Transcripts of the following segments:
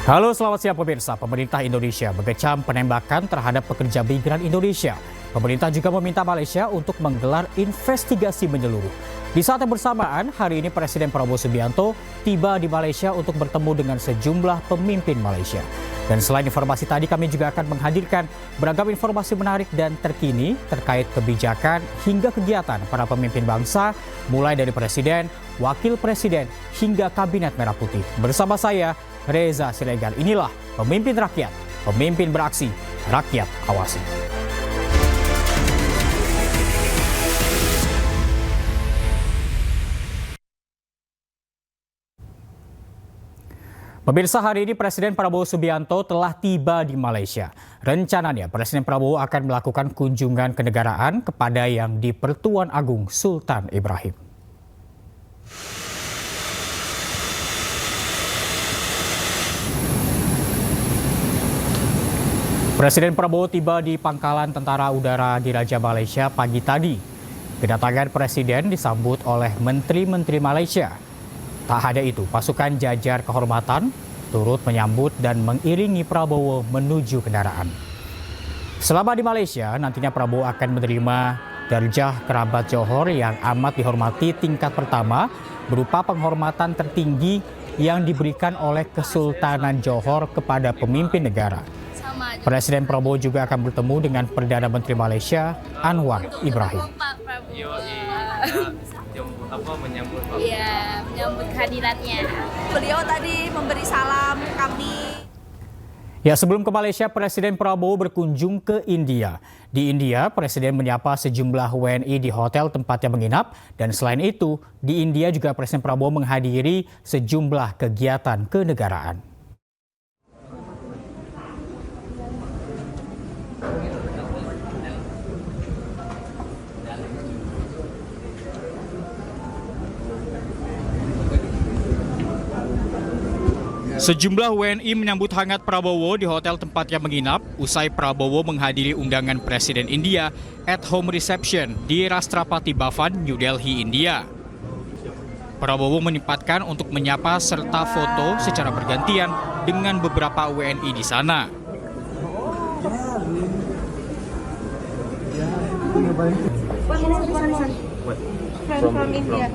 Halo, selamat siang pemirsa. Pemerintah Indonesia mengecam penembakan terhadap pekerja migran Indonesia. Pemerintah juga meminta Malaysia untuk menggelar investigasi menyeluruh. Di saat yang bersamaan, hari ini Presiden Prabowo Subianto tiba di Malaysia untuk bertemu dengan sejumlah pemimpin Malaysia. Dan selain informasi tadi, kami juga akan menghadirkan beragam informasi menarik dan terkini terkait kebijakan hingga kegiatan para pemimpin bangsa, mulai dari Presiden, Wakil Presiden, hingga Kabinet Merah Putih. Bersama saya, Reza Siregar. Inilah Pemimpin Rakyat, Pemimpin Beraksi, Rakyat Awasi. Pemirsa, hari ini Presiden Prabowo Subianto telah tiba di Malaysia. Rencananya Presiden Prabowo akan melakukan kunjungan kenegaraan kepada yang di-Pertuan Agung Sultan Ibrahim. Presiden Prabowo tiba di Pangkalan Tentara Udara Diraja Malaysia pagi tadi. Kedatangan Presiden disambut oleh Menteri-Menteri Malaysia. Tak hanya itu, pasukan jajar kehormatan turut menyambut dan mengiringi Prabowo menuju kendaraan. Selama di Malaysia, nantinya Prabowo akan menerima darjah kerabat Johor yang amat dihormati tingkat pertama berupa penghormatan tertinggi yang diberikan oleh Kesultanan Johor kepada pemimpin negara. Presiden Prabowo juga akan bertemu dengan Perdana Menteri Malaysia Anwar Ibrahim. Menyambut kehadirannya. Beliau tadi memberi salam kami. Ya, sebelum ke Malaysia, Presiden Prabowo berkunjung ke India. Di India, Presiden menyapa sejumlah WNI di hotel tempatnya menginap. Dan selain itu, di India juga Presiden Prabowo menghadiri sejumlah kegiatan kenegaraan. Sejumlah WNI menyambut hangat Prabowo di hotel tempatnya menginap usai Prabowo menghadiri undangan Presiden India at home reception di Rashtrapati Bhavan, New Delhi, India. Prabowo menyempatkan untuk menyapa serta foto secara bergantian dengan beberapa WNI di sana. From India.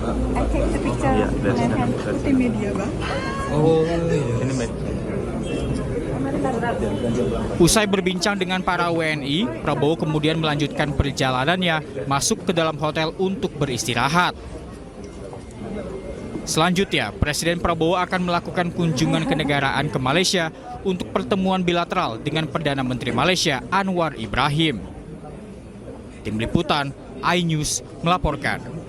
I take the picture di media, Bang. Ini Usai berbincang dengan para WNI, Prabowo kemudian melanjutkan perjalanannya masuk ke dalam hotel untuk beristirahat. Selanjutnya, Presiden Prabowo akan melakukan kunjungan kenegaraan ke Malaysia untuk pertemuan bilateral dengan Perdana Menteri Malaysia Anwar Ibrahim. Tim Liputan iNews melaporkan.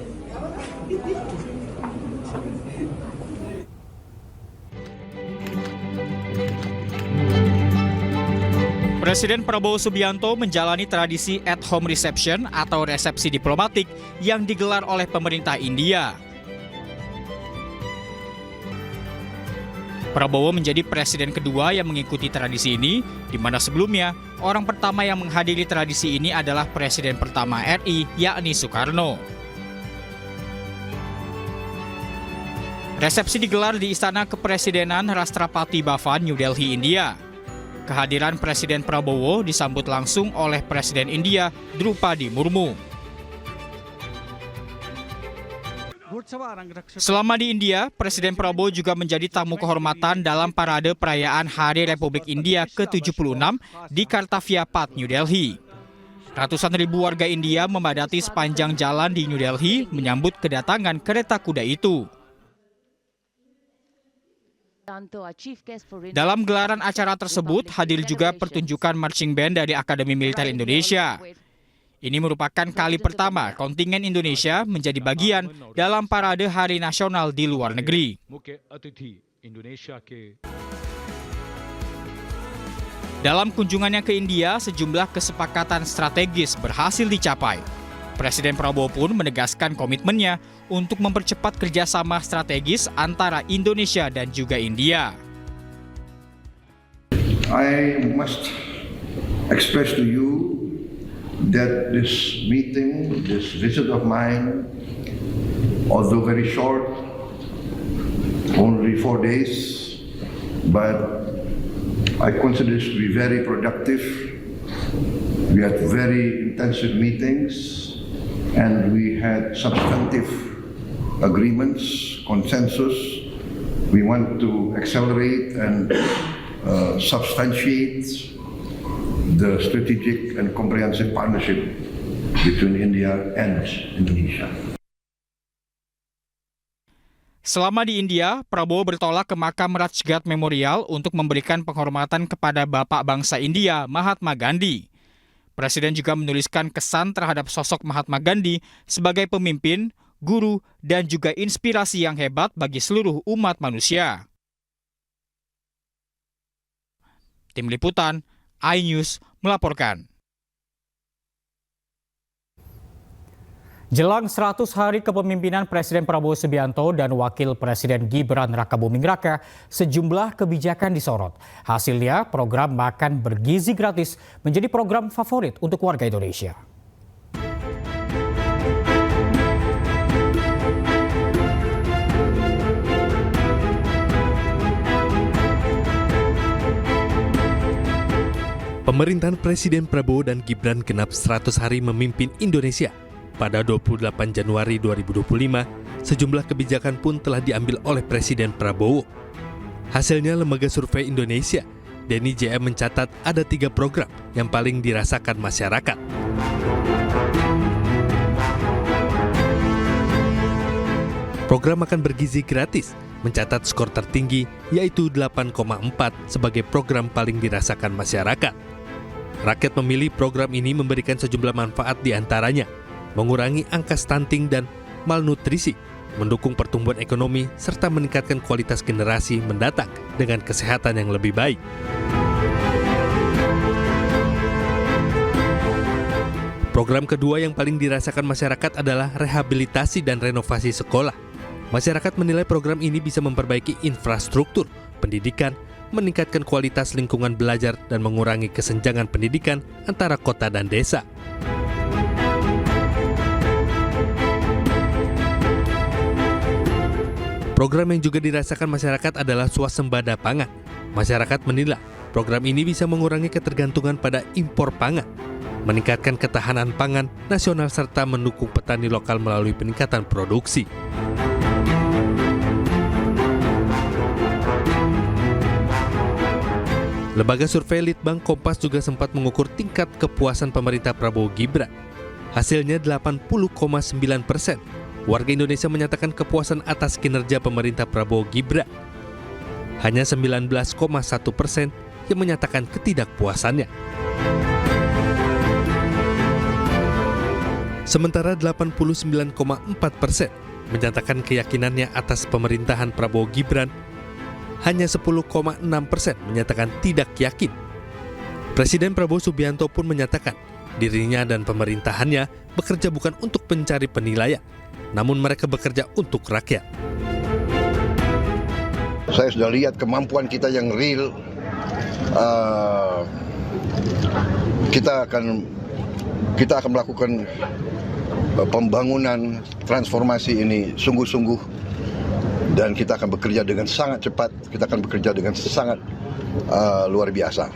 Presiden Prabowo Subianto menjalani tradisi at home reception atau resepsi diplomatik yang digelar oleh pemerintah India. Prabowo menjadi presiden kedua yang mengikuti tradisi ini, di mana sebelumnya orang pertama yang menghadiri tradisi ini adalah Presiden pertama RI, yakni Soekarno. Resepsi digelar di Istana Kepresidenan Rashtrapati Bhavan, New Delhi, India. Kehadiran Presiden Prabowo disambut langsung oleh Presiden India, Drupadi Murmu. Selama di India, Presiden Prabowo juga menjadi tamu kehormatan dalam parade perayaan Hari Republik India ke-76 di Kartavia Path, New Delhi. Ratusan ribu warga India memadati sepanjang jalan di New Delhi menyambut kedatangan kereta kuda itu. Dalam gelaran acara tersebut, hadir juga pertunjukan marching band dari Akademi Militer Indonesia. Ini merupakan kali pertama kontingen Indonesia menjadi bagian dalam parade Hari Nasional di luar negeri. Dalam kunjungannya ke India, sejumlah kesepakatan strategis berhasil dicapai. Presiden Prabowo pun menegaskan komitmennya untuk mempercepat kerjasama strategis antara Indonesia dan juga India. I must express to you that this meeting, this visit of mine, although very short, only only 4 days, but I consider this to be very productive. We had very intensive meetings and we had substantive agreements, consensus. We want to accelerate and substantiate the strategic and comprehensive partnership between India and Indonesia. Selama di India, Prabowo bertolak ke makam Rajghat Memorial untuk memberikan penghormatan kepada Bapak Bangsa India, Mahatma Gandhi. Presiden juga menuliskan kesan terhadap sosok Mahatma Gandhi sebagai pemimpin, guru, dan juga inspirasi yang hebat bagi seluruh umat manusia. Tim Liputan, iNews melaporkan. Jelang 100 hari kepemimpinan Presiden Prabowo Subianto dan Wakil Presiden Gibran Rakabuming Raka, sejumlah kebijakan disorot. Hasilnya, program makan bergizi gratis menjadi program favorit untuk warga Indonesia. Pemerintahan Presiden Prabowo dan Gibran genap 100 hari memimpin Indonesia. Pada 28 Januari 2025, sejumlah kebijakan pun telah diambil oleh Presiden Prabowo. Hasilnya, Lembaga Survei Indonesia, Denny JM mencatat ada 3 program yang paling dirasakan masyarakat. Program makan bergizi gratis mencatat skor tertinggi, yaitu 8,4 sebagai program paling dirasakan masyarakat. Rakyat memilih program ini memberikan sejumlah manfaat di antaranya, mengurangi angka stunting dan malnutrisi, mendukung pertumbuhan ekonomi, serta meningkatkan kualitas generasi mendatang dengan kesehatan yang lebih baik. Program kedua yang paling dirasakan masyarakat adalah rehabilitasi dan renovasi sekolah. Masyarakat menilai program ini bisa memperbaiki infrastruktur, pendidikan, meningkatkan kualitas lingkungan belajar, dan mengurangi kesenjangan pendidikan antara kota dan desa. Program yang juga dirasakan masyarakat adalah swasembada pangan. Masyarakat menilai program ini bisa mengurangi ketergantungan pada impor pangan, meningkatkan ketahanan pangan nasional, serta mendukung petani lokal melalui peningkatan produksi. Lembaga survei Litbang Kompas juga sempat mengukur tingkat kepuasan pemerintah Prabowo Gibran. Hasilnya 80,9%. Warga Indonesia menyatakan kepuasan atas kinerja pemerintah Prabowo Gibran. Hanya 19,1% yang menyatakan ketidakpuasannya. Sementara 89,4% menyatakan keyakinannya atas pemerintahan Prabowo Gibran. Hanya 10,6% menyatakan tidak yakin. Presiden Prabowo Subianto pun menyatakan dirinya dan pemerintahannya bekerja bukan untuk mencari penilaian, namun mereka bekerja untuk rakyat. Saya sudah lihat kemampuan kita yang real. Kita akan melakukan pembangunan transformasi ini sungguh-sungguh, dan kita akan bekerja dengan sangat cepat. Kita akan bekerja dengan sangat luar biasa.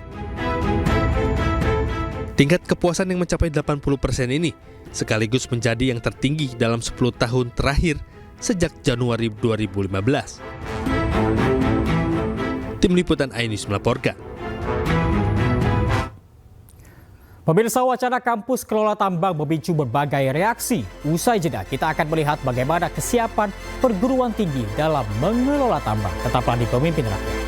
Tingkat kepuasan yang mencapai 80% ini sekaligus menjadi yang tertinggi dalam 10 tahun terakhir sejak Januari 2015. Tim Liputan iNews melaporkan. Pemirsa, wacana kampus kelola tambang memicu berbagai reaksi. Usai jeda, kita akan melihat bagaimana kesiapan perguruan tinggi dalam mengelola tambang. Tetaplah di Pemimpin Rakyat.